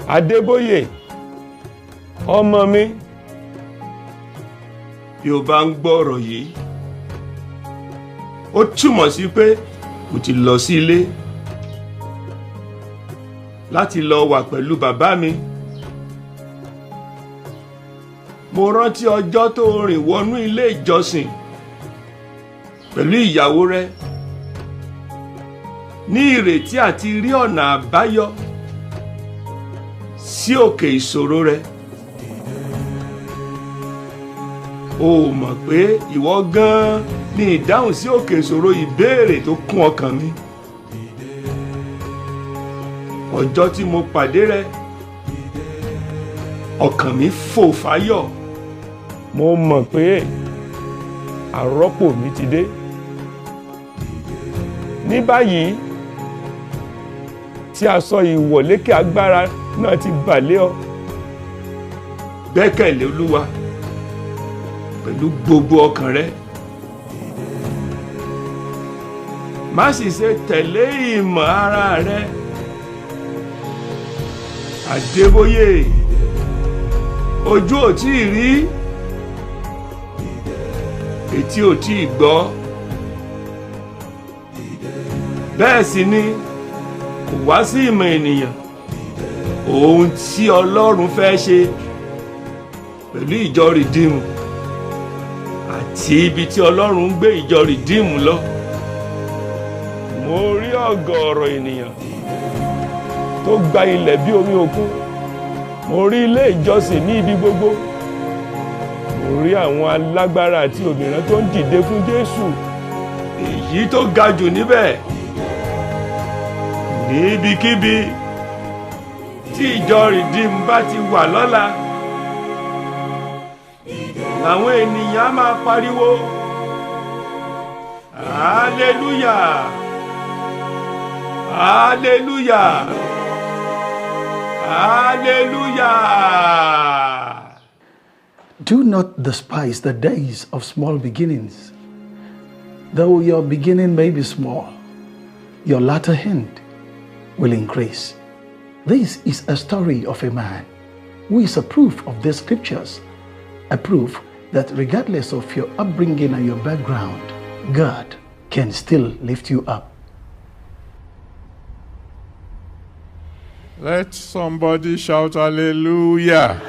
Adébóyè, ọmọ mi. Bí o bá ń gbọ́ ọ̀rọ̀ yìí, ó túmọ̀ sí pé mo ti lọ sí ilé láti lọ wà pẹ̀lú bàbá mi. Mo rántí ọjọ́ tó rìn wọnú ilé ìjọsìn pẹ̀lú ìyàwó rẹ ní ìrètí àti rí ọ̀nà àbáyọ sí òkè ìṣòro rẹ. O mọ̀ pé ìwọ gan-an ni ìdáhùn sí òkè ìṣòro ìbéèrè tó kún ọkàn mi. Ọjọ́ tí mo pàdé rẹ, ọkàn mi fò fáyọ̀. Mo mọ̀ pé àrọ́pò mi ti dé. Ní báyìí tí aṣọ ìwọ̀lékè agbára náà ti bà lé ọ. Gbẹ́kẹ̀lé Olúwa pẹ̀lú gbogbo ọkàn rẹ. Má sì ṣe tẹ̀lé ìmọ̀ ara rẹ. Adébóyè, ojú ò tí ì rí, etí ò tí ì gbọ́, bẹ́ẹ̀ sì ni kò wá sí ìmọ̀ ènìyàn ohun tí Ọlọ́run fẹ́ ṣe pẹ̀lú ìjọ rìdíìmù àti ibi tí Ọlọ́run ń gbé ìjọ rìdíìmù lọ. Mo rí ọ̀gọ̀ọ̀rọ̀ ènìyàn tó gba ilẹ̀ bí omi òkun. Mo rí ilé ìjọsìn ní ibi gbogbo. Mo rí àwọn alágbára àti òmìrán tó ń dìde fún Jésù. Èyí tó ga jù níbẹ̀, níbikíbi tí ìjọ rìdíìmù bá ti wà lọ́la, làwọn ènìyàn á máa pariwo hallelujah, hallelujah, hallelujah. Do not despise the days of small beginnings. Though your beginning may be small, your latter end will increase. This is a story of a man who is a proof of the scriptures, a proof that regardless of your upbringing and your background, God can still lift you up. Let somebody shout hallelujah.